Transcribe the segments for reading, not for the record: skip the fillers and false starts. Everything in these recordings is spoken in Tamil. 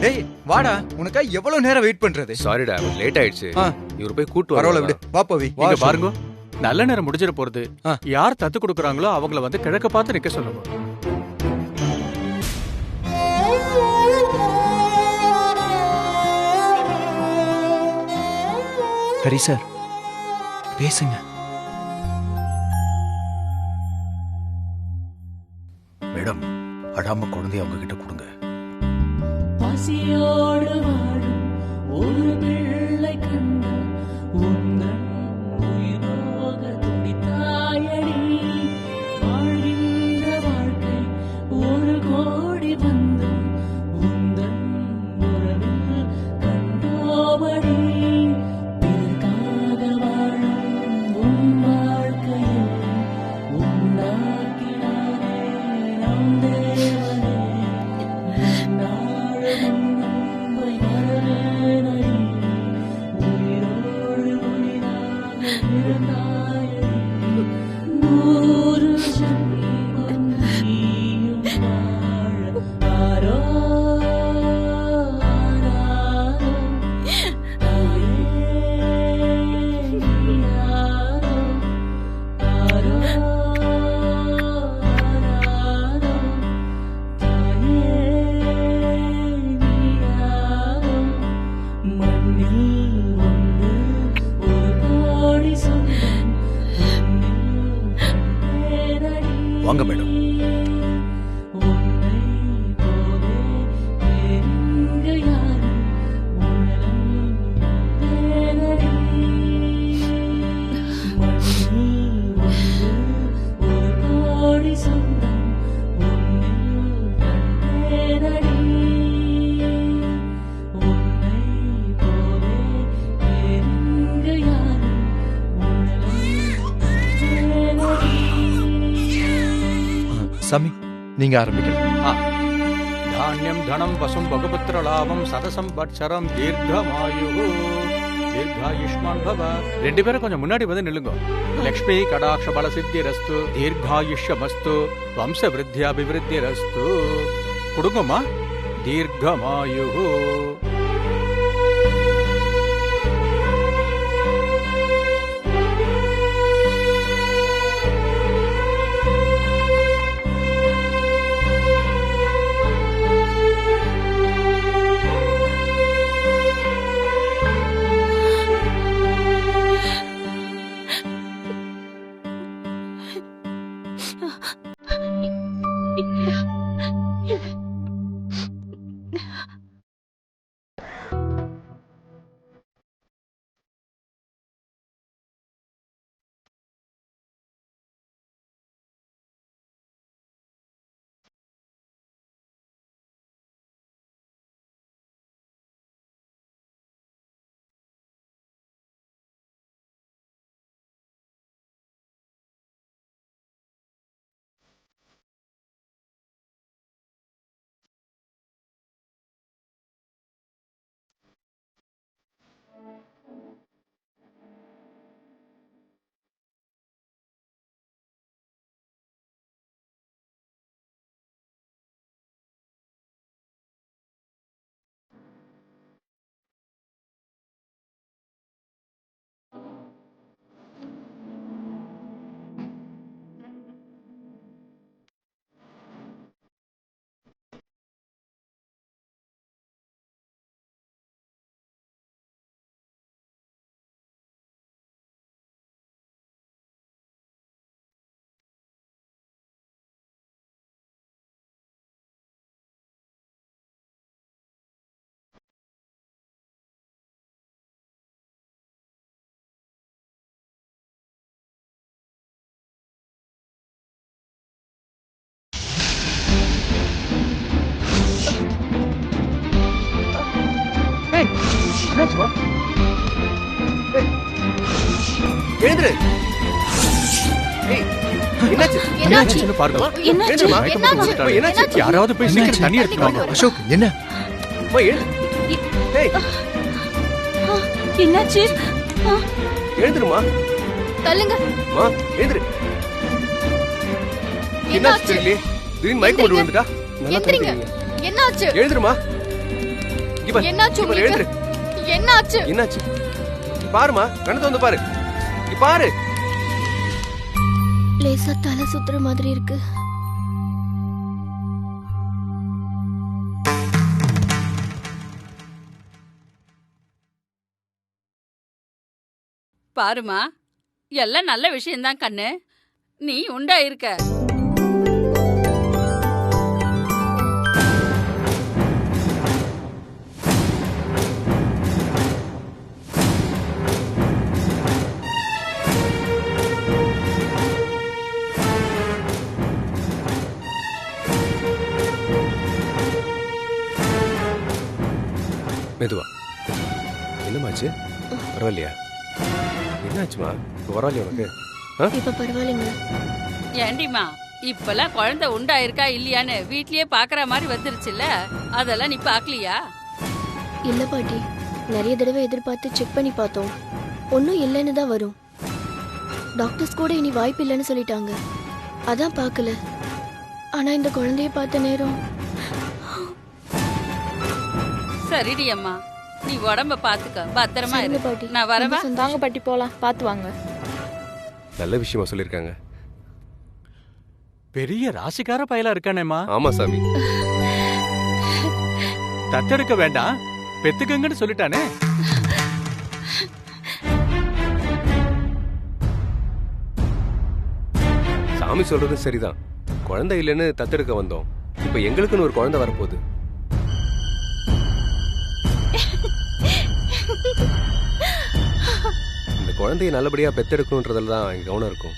டேய் வாடா, உனக்கா எவ்வளவு நேரம் வெயிட் பண்றது? சாரிடா, லேட் ஆயிடுச்சு. இவரு போய் கூட்டு பரவாயில்ல விடு. வா பவி, வா. இங்க பாருங்க, நல்ல நேரம் முடிஞ்சிட போறது. யார் தத்து கொடுக்குறாங்களோ அவங்கள வந்து கிழக்க பார்த்து நிக்க சொல்லுங்க. ஹரி சார் பேசுங்க. மேடம், அடாம குழந்தைய அவங்க கிட்ட கொடுங்க. பசியோடு வாழும் ஒரு பிள்ளை கண்ட உந்தன் உயிர் போக துடித்தாயடி. வாழ்கின்ற வாழ்க்கை ஒரு கோடி பந்தம் உந்தன் உறவில் கண்டோமடி. பிறக்காக வாழும் உன் வாழ்க்கையை உண்டாக்கினாரே நம் தேவனே. வாங்க மேடம். சாமி, நீங்க ஆரம்பிக்கலாம். தானியம் தனம் பசும் பகுபுத்திர லாபம் சதசம் பட்சரம் தீர்க்கமாயு தீர்காயுஷ்மான் பவ. ரெண்டு பேரும் கொஞ்சம் முன்னாடி வந்து நில்லுங்க. லக்ஷ்மி கடாட்ச பல சித்தி ரஸ்து தீர்காயுஷ்யமஸ்து வம்ச விருத்தியாபிவிருத்தி ரஸ்து. கொடுங்கம்மா. தீர்க்கமாயு. எழுந்துரு. என்னாச்சுன்னு பாருங்க. யாராவது போய் சீக்கிரம் தண்ணி எடுத்துட்டு வாங்க. அசோக், என்ன? என்னாச்சு? எழுந்துருமா. தள்ளுங்க. எழுந்துரு. என்னாச்சு தெரியல. திடீர்னு மயக்கம் போட்டு விழுந்துட்டா. எந்திரிங்க. என்னாச்சு? எழுந்துருமா. பாரு, என்னாச்சு இங்க பாரு, உங்களுக்கு? எழுந்துரு. என்னாச்சு? என்னாச்சு பாருமா, கண்ணத்தை வந்து பாரு, இங்க பாரு. லேசா தலை சுத்துற மாதிரி இருக்கு. பாருமா, எல்லாம் நல்ல விஷயம்தான் கண்ணு. நீ உண்டா இருக்க. மெதுவா. என்னமாச்சு? பரவாயில்லையா? என்னாச்சுமா? பரவாயில்லையா உனக்கு? இப்ப பரவாயில்லைங்க. ஏண்டிமா, இப்பெல்லாம் குழந்தை உண்டா இருக்கா இல்லையான்னு வீட்லயே பாக்குற மாதிரி வந்துருச்சுல்ல, அதெல்லாம் நீ பாக்கலையா? இல்ல பாட்டி, நிறைய தடவை எதிர்பார்த்து செக் பண்ணி பார்த்தோம். ஒன்னும் இல்லைன்னு தான் வரும். டாக்டர்ஸ் கூட இனி வாய்ப்பு இல்லைன்னு சொல்லிட்டாங்க. அதான் பார்க்கல. ஆனா இந்த குழந்தைய பார்த்த நேரம். சரிடி அம்மா, நீ உடம்ப பாத்துக்க, பத்திரமா சரிங்க இரு. பாட்டி. நான் வரவா? வாங்க பாட்டி போலாம், பார்த்து வாங்க. நல்ல விஷயமா சொல்லிருக்காங்க. பெரிய ராசிக்கார பயலா இருக்கானேம்மா. ஆமா சாமி. தத்தெடுக்க வேண்டாம், பெத்துக்கங்கன்னு சொல்லிட்டானே. சாமி சொல்றது சரிதான். குழந்தை இல்லைன்னு தத்தெடுக்க வந்தோம். இப்ப எங்களுக்குன்னு ஒரு குழந்தை வரப்போகுது. இந்த குழந்தைய நல்லபடியா பெத்தெடுக்கணுன்றதுல தான் எங்க கவனம் இருக்கும்.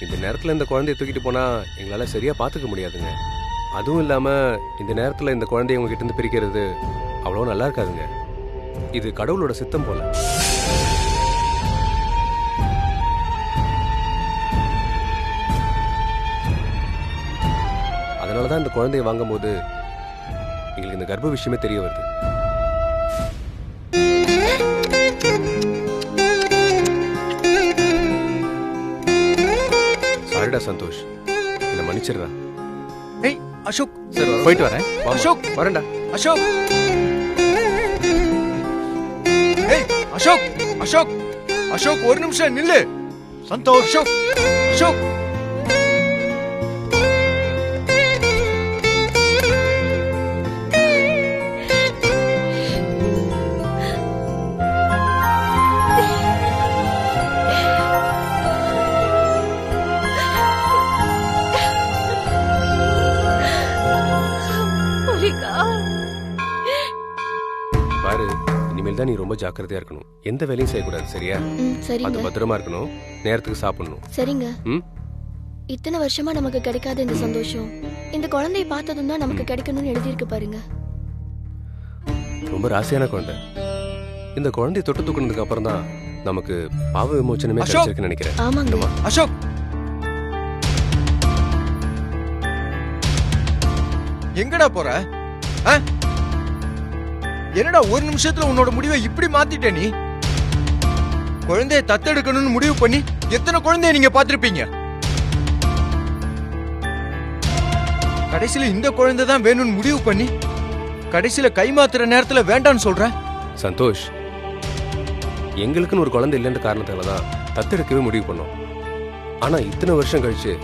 இந்த நேரத்துல இந்த குழந்தைய தூக்கிட்டு போனா எங்களால சரியா பாத்துக்க முடியாதுங்க. அதுவும் இல்லாம இந்த நேரத்துல இந்த குழந்தைய உங்ககிட்ட இருந்து பிரிக்கிறது அவ்வளவு நல்லா இருக்காதுங்க. இது கடவுளோட சித்தம் போல. அதனாலதான் இந்த குழந்தைய வாங்கும் போது எங்களுக்கு இந்த கர்ப்ப விஷயமே தெரிய வருது. சாரிடா சந்தோஷ், என்ன மன்னிச்சிடுறா. ஏய் அசோக், சரி போயிட்டு வரேன். அசோக், வரேன்டா. அசோக். ஏய் அசோக், அசோக், அசோக் ஒரு நிமிஷம் நில்லு. சந்தோஷ், அசோக், அசோக். பாரு, இனிமேல் தான் நீ ரொம்ப ஜாக்கிரதையா இருக்கணும். எந்த வேலையும் செய்யக்கூடாது, சரியா? அது சரிங்க. பத்திரமா இருக்கணும். நேரத்துக்கு சாப்பிடணும். சரிங்க. ம்? இத்தனை வருஷமா நமக்கு கிடைக்காத இந்த சந்தோஷம் இந்த குழந்தையை பார்த்ததும் தான் நமக்கு கிடைக்கணும்னு எழுதியிருக்கு பாருங்க. ரொம்ப ராசியான குழந்தை. இந்த குழந்தைய தொட்டு தூக்குனதுக்கு அப்புறம் தான் நமக்கு பாவ விமோச்சனமே அசோக்! கிடைச்சிருக்குன்னு நினைக்கிறேன். ஆமாங்க. என்னம்மா? அசோக், எங்கடா போற? ஆ? என்னடா ஒரு நிமிஷத்துல உன்னோட முடிவை இப்படி மாத்திட்ட நீ? குழந்தைய தத்தெடுக்கணும்னு முடிவு பண்ணி எத்தனை குழந்தைய நீங்க பாத்திருப்பீங்க? கடைசியில இந்த குழந்தை தான் வேணும்னு முடிவு பண்ணி கடைசியில கை மாத்துற நேரத்துல வேண்டான்னு சொல்ற. சந்தோஷ், எங்களுக்குன்னு ஒரு குழந்தை இல்லைன்ற காரணத்தால தான் தத்தெடுக்கவே முடிவு பண்ணோம். ஆனா இத்தனை வருஷம் கழிச்சு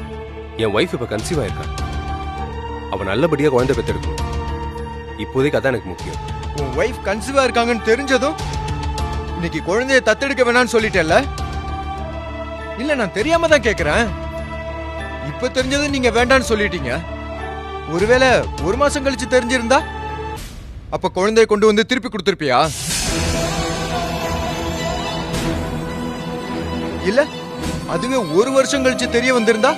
என் ஒய்ஃப் இப்ப கன்சீவ் ஆயிருக்கா. அவ நல்லபடியா குழந்தை பெத்தெடுக்கணும். இப்போதைக்கு அதான் எனக்கு முக்கியம். உன் ஒய்ஃப் கன்சீவா இருக்காங்கன்னு தெரிஞ்சதும் இன்னைக்கு குழந்தைய தத்தெடுக்க வேணாம்னு சொல்லிட்டேல்ல? இல்ல நான் தெரியாம தான் கேக்குறேன். இப்ப தெரிஞ்சதும் நீங்க வேண்டான்னு சொல்லிட்டீங்க. ஒருவேளை ஒரு மாசம் கழிச்சு தெரிஞ்சிருந்தா அப்ப குழந்தைய கொண்டு வந்து திருப்பி கொடுத்திருப்பியா? இல்ல அதுவே ஒரு வருஷம் கழிச்சு தெரிய வந்திருந்தா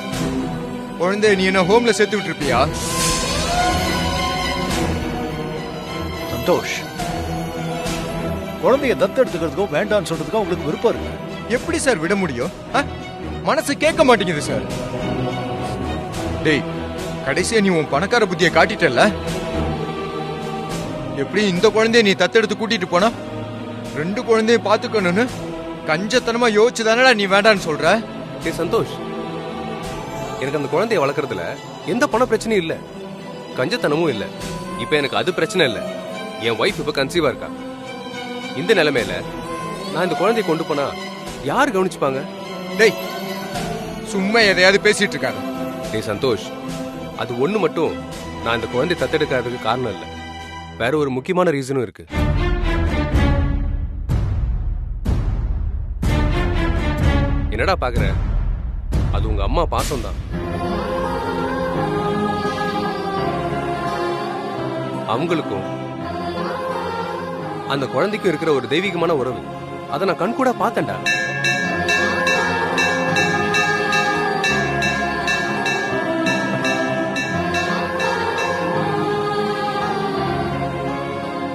குழந்தைய நீ என்ன ஹோம்ல சேர்த்து விட்டுருப்பியா? சந்தோஷ், குழந்தைய தத்தெடுத்துக்கிறதுக்கோ வேண்டாம்னு சொல்றதுக்கோ உங்களுக்கு விருப்பம் இருக்கு. எப்படி சார் விட முடியும்? மனசு கேட்க மாட்டேங்குது சார். டேய், கடைசியா நீ உன் பணக்கார புத்தியை காட்டிட்டல்ல? எப்படி இந்த குழந்தைய நீ தத்தெடுத்து கூட்டிட்டு போனா 2 குழந்தைய பாத்துக்கணும்னு கஞ்சத்தனமா யோசிச்சுதானடா நீ வேண்டான்னு சொல்ற? ஏ சந்தோஷ், எனக்கு அந்த குழந்தைய வளர்க்கறதுல எந்த பண பிரச்சனையும் இல்ல, கஞ்சத்தனமும் இல்ல. இப்ப எனக்கு அது பிரச்சனை இல்ல. என் ஒய்ஃப் இப்ப கன்சீவா இருக்கா. இந்த நிலைமையில நான் இந்த குழந்தைய கொண்டு போனா யார் கவனிச்சுப்பாங்க? டேய் சும்மா எதையாவது பேசிட்டு இருக்காரு. டேய் சந்தோஷ், அது ஒண்ணு மட்டும் நான் இந்த குழந்தைய தத்தெடுக்காததுக்கு காரணம் இல்ல, வேற ஒரு முக்கியமான ரீசனும் இருக்கு. என்னடா பாக்குற? அது உங்க அம்மா பாசம் தான். அவங்களுக்கும் அந்த குழந்தைக்கும் இருக்கிற ஒரு தெய்வீகமான உறவு. அதை நான் கண்கூட பார்த்தேன்டா.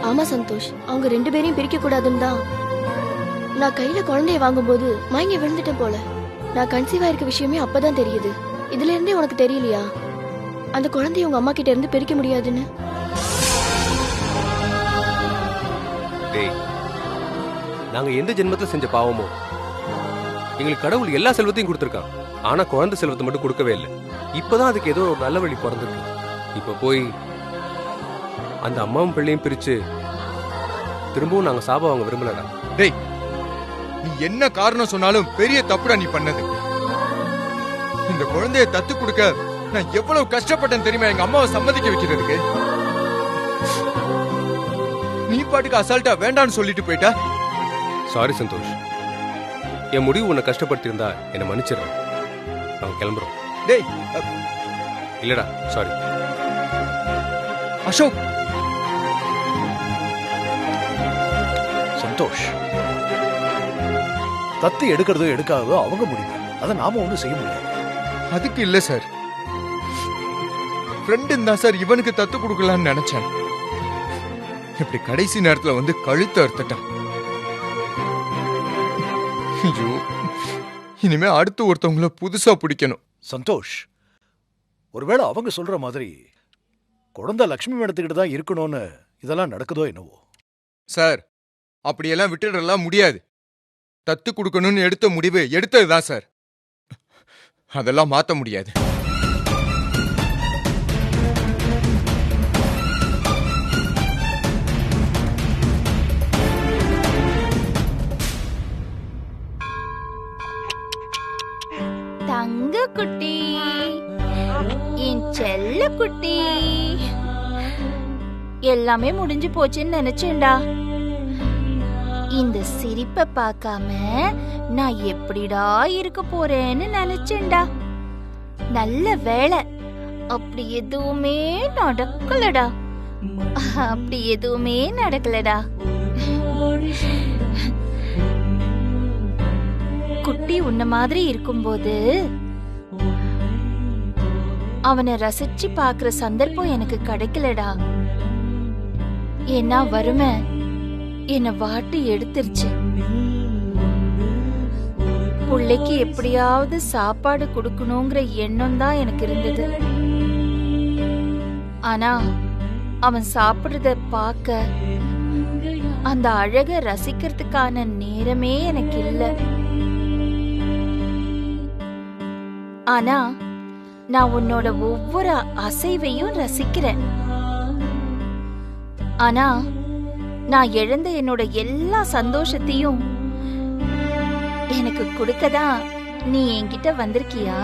ஆமா சந்தோஷ், அவங்க 2 பேரையும் பிரிக்க கூடாதுன்னு தான் நான் கையில குழந்தைய வாங்கும்போது மயங்கி விழுந்துட்டேன் போல. நான் கன்சீவா இருக்க விஷயமே அப்பதான் தெரியுது. இதுல இருந்தே உனக்கு தெரியலையா அந்த குழந்தைய உங்க அம்மா கிட்ட இருந்து பிரிக்க முடியாதுன்னு? டேய், நாங்க எந்த ஜென்மத்துல செஞ்ச பாவமோ எங்களுக்கு கடவுள் எல்லா செல்வத்தையும் கொடுத்துருக்கான். ஆனா குழந்தை செல்வத்தை மட்டும் கொடுக்கவே இல்லை. இப்பதான் அதுக்கு ஏதோ ஒரு நல்ல வழி பிறந்திருக்கு. இப்ப போய் அந்த அம்மாவும் பிள்ளையும் பிரிச்சு திரும்பவும் நாங்க சாபம் வாங்க விரும்பலடா. டேய் நீ என்ன காரணம் சொன்னாலும் பெரிய தப்புடா நீ பண்ணது. இந்த குழந்தைய தத்து கொடுக்க நான் எவ்வளவு கஷ்டப்பட்டேன் தெரியுமா எங்க அம்மாவை சம்மதிக்க வைக்கிறதுக்கு. நீ பாட்டுக்கு அசால்ட்டா வேண்டான்னு சொல்லிட்டு போயிட்டா. சாரி சந்தோஷ், என் முடிவு உன்னை கஷ்டப்படுத்தி இருந்தா என்னை மன்னிச்சிடுறேன். நாங்க கிளம்புறோம். டேய் இல்லடா சாரி. அசோக், சந்தோஷ், தத்து எடுக்கிறதோ எடுக்காததோ அவங்க முடிவு. அதை நாம ஒண்ணும் செய்ய முடியாது. அதுக்கு இல்ல சார், ஃப்ரெண்டு தான் சார் இவனுக்கு தத்து கொடுக்கலான்னு நினைச்சேன். இப்படி கடைசி நேரத்துல வந்து கழுத்து அறுத்துட்டான். ஐயோ, இனிமே அடுத்து ஒருத்தவங்கள புதுசா பிடிக்கணும். சந்தோஷ், ஒருவேளை அவங்க சொல்ற மாதிரி குழந்தை லட்சுமி மேடத்துக்கிட்ட தான் இருக்கணும்னு இதெல்லாம் நடக்குதோ என்னவோ. சார் அப்படியெல்லாம் விட்டுடலாம் முடியாது. தத்து கொடுக்கணும்னு எடுத்த முடிவு எடுத்ததுதான் சார். அதெல்லாம் மாத்த முடியாது. தங்க குட்டி, என் செல்ல குட்டி, எல்லாமே முடிஞ்சு போச்சுன்னு நினைச்சேன்டா. இந்த சிரிப்பை பார்க்காம நான் எப்படிடா இருக்க போறேன்னு நினைச்சேன்டா. நல்ல வேளை அப்படி எதுவுமே நடக்கலடா. அப்படி எதுவுமே நடக்கலடா. குட்டி உன்ன மாதிரி இருக்கும்போது அவனை ரசிச்சு பாக்குற சந்தர்ப்பம் எனக்கு கிடைக்கலடா. ஏன்னா வறுமை என்ன வாட்டி எடுத்துருச்சு. புள்ளைக்கு எப்படியாவது சாப்பாடு கொடுக்கணுங்கிற எண்ணம் தான் எனக்கு இருந்தது. ஆனா அவன் சாப்பிடுறத பார்க்க, அந்த அழக ரசிக்கிறதுக்கான நேரமே எனக்கு இல்ல. ஆனா நான் உன்னோட ஒவ்வொரு அசைவையும் ரசிக்கிறேன். ஆனா நான் இழந்த என்னோட எல்லா சந்தோஷத்தையும் எனக்கு கொடுக்கதான் நீ என்கிட்ட வந்திருக்கியா?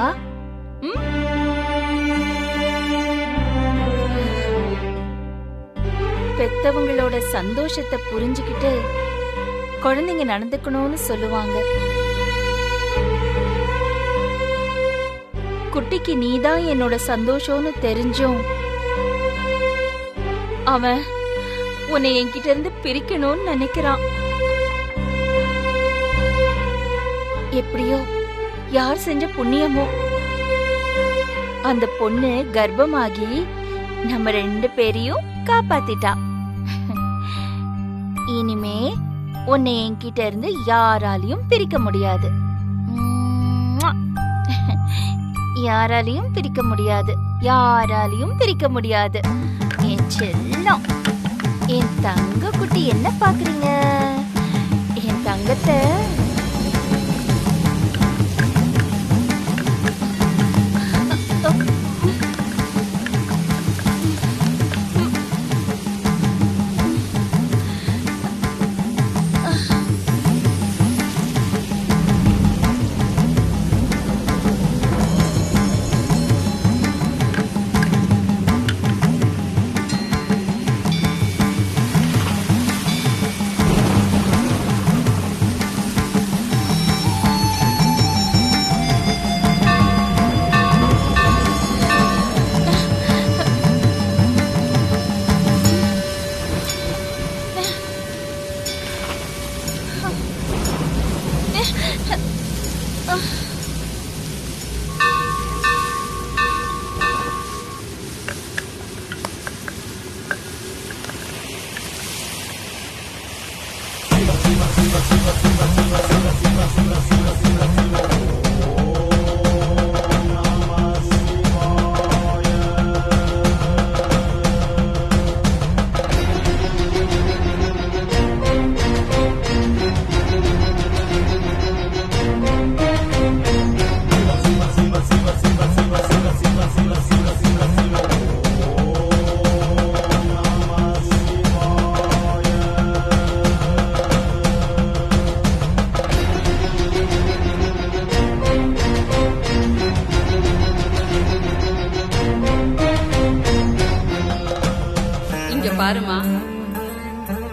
பெத்தவங்களோட சந்தோஷத்தை புரிஞ்சுக்கிட்டு குழந்தைங்க நடந்துக்கணும்னு சொல்லுவாங்க. குட்டிக்கு நீதான் என்னோட சந்தோஷம்னு தெரிஞ்சும் அவன் உன்னை என்கிட்ட இருந்து பிரிக்கணும்னு நினைக்கிறான். எப்படியோ யார் செஞ்ச புண்ணியமோ அந்த பொண்ணு கர்ப்பமாகி நம்ம 2 பேரையும் காப்பாத்திட்டா. இனிமே உன்னை என்கிட்ட இருந்து யாராலையும் பிரிக்க முடியாது. யாராலையும் பிரிக்க முடியாது. யாராலையும் பிரிக்க முடியாது. என் செல்லம், என் தங்க குட்டி, என்ன பாக்குறீங்க? என் தங்கத்தை இங்க பாருமா,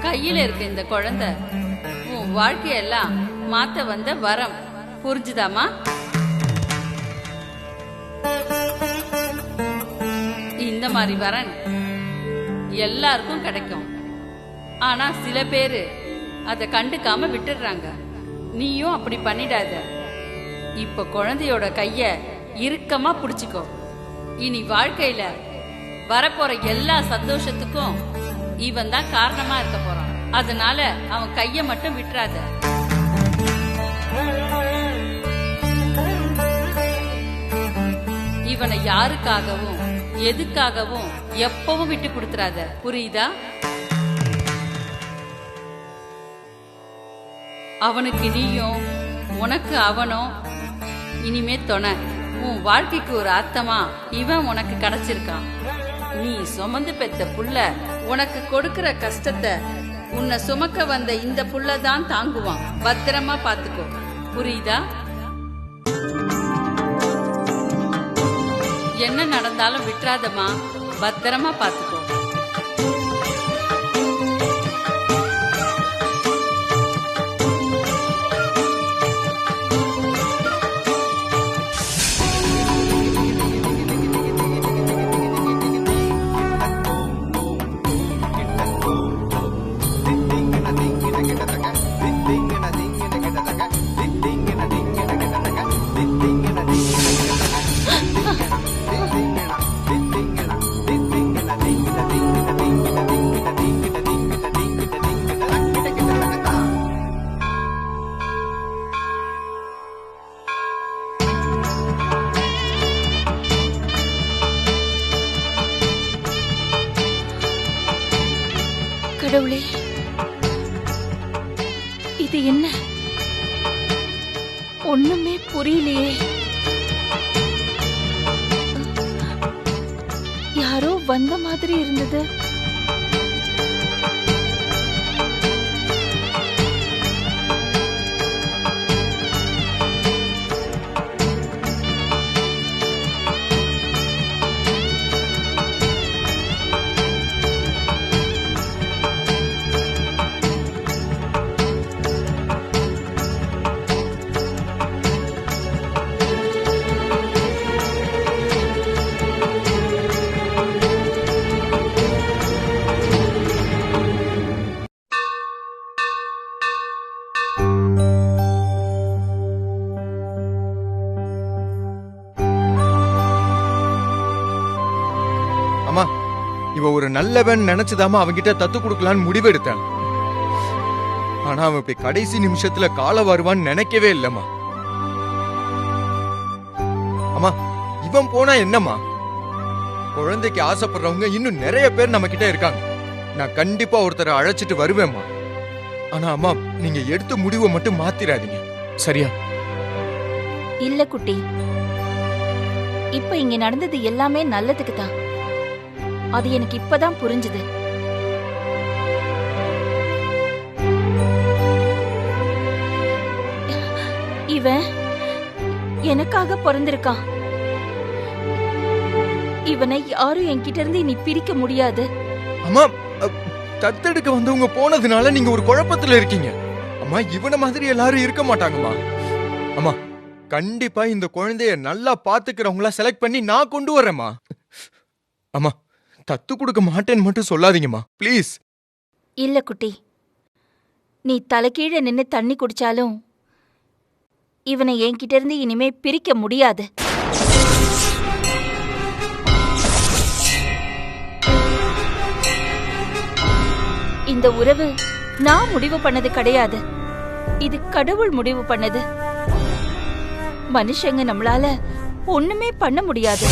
கையில இருக்க இந்த குழந்தை உன் வாழ்க்கையெல்லாம் மாத்த வந்த வரம். புரிஞ்சுதாமா? இந்த மாதிரி வரன் எல்லாருக்கும் கிடைக்கும். ஆனா சில பேரு அத கண்டுக்காம விட்டுடுறாங்க. நீயும் அப்படி பண்ணிடாத. இப்ப குழந்தையோட கைய இறுக்கமா புடிச்சுக்கோ. இனி வாழ்க்கையில வரப்போற எல்லா சந்தோஷத்துக்கும் இவன் தான் காரணமா இருக்க போறான். அதனால அவன் கைய மட்டும் விட்டுறாத. இவனை யாருக்காகவும் எதுக்காகவும் எப்பவும் விட்டு கொடுத்துறாத. புரியுதா? அவனுக்கு நீயும் உனக்கு அவனும் இனிமே துணை. உன் வாழ்க்கைக்கு ஒரு அர்த்தமா இவன் உனக்கு கிடைச்சிருக்கான். நீ சுமந்து பெத்த புள்ள உனக்கு கொடுக்கிற கஷ்டத்தை உன்னை சுமக்க வந்த இந்த புள்ள தான் தாங்குவான். பத்திரமா பாத்துக்கோ. புரியுதா? என்ன நடந்தாலும் விட்டுறாதம்மா. பத்திரமா பாத்துக்கோ. கடவுளே, இது என்ன? ஒண்ணுமே புரியலையே. யாரோ வந்த மாதிரி இருந்தது. இவ ஒரு நல்லவன் நினைச்சுதாமா அவன்கிட்ட தத்து கொடுக்கலான்னு முடிவு எடுத்தான். ஆனா அவன் இப்படி கடைசி நிமிஷத்துல கால வருவான்னு நினைக்கவே இல்லம்மா. அம்மா, இவன் போனா என்னம்மா? குழந்தைக்கு ஆசைப்படுறவங்க இன்னும் நிறைய பேர் நம்ம கிட்ட இருக்காங்க. நான் கண்டிப்பா ஒருத்தரை அழைச்சிட்டு வருவேம்மா. ஆனா அம்மா, நீங்க எடுத்த முடிவை மட்டும் மாத்திராதீங்க, சரியா? இல்ல குட்டி, இப்ப இங்க நடந்தது எல்லாமே நல்லதுக்கு தான். அது எனக்கு இப்பதான் புரிஞ்சுது. இவன் எனக்காக பிறந்திருக்கான். இவனை யாரும் என்கிட்ட இருந்து இனி பிரிக்க முடியாது. அம்மா, தத்தெடுக்க வந்தவங்க போனதுனால நீங்க ஒரு குழப்பத்துல இருக்கீங்க. அம்மா, இவன மாதிரி எல்லாரும் இருக்க மாட்டாங்கம்மா. அம்மா, கண்டிப்பா இந்த குழந்தைய நல்லா பாத்துக்கிறவங்களா செலக்ட் பண்ணி நான் கொண்டு வரேம்மா. அம்மா, தத்து கொடுக்க மாட்டேன்னு மட்டும் சொல்லாதீங்கம்மா, ப்ளீஸ். இல்ல குட்டி, நீ தலைகீழ நின்னு தண்ணி குடிச்சாலும் இவனை என்கிட்ட இருந்து இனிமே பிரிக்க முடியாது. இந்த உறவு நான் முடிவு பண்ணது கிடையாது. இது கடவுள் முடிவு பண்ணது. மனுஷங்க நம்மளால ஒண்ணுமே பண்ண முடியாது.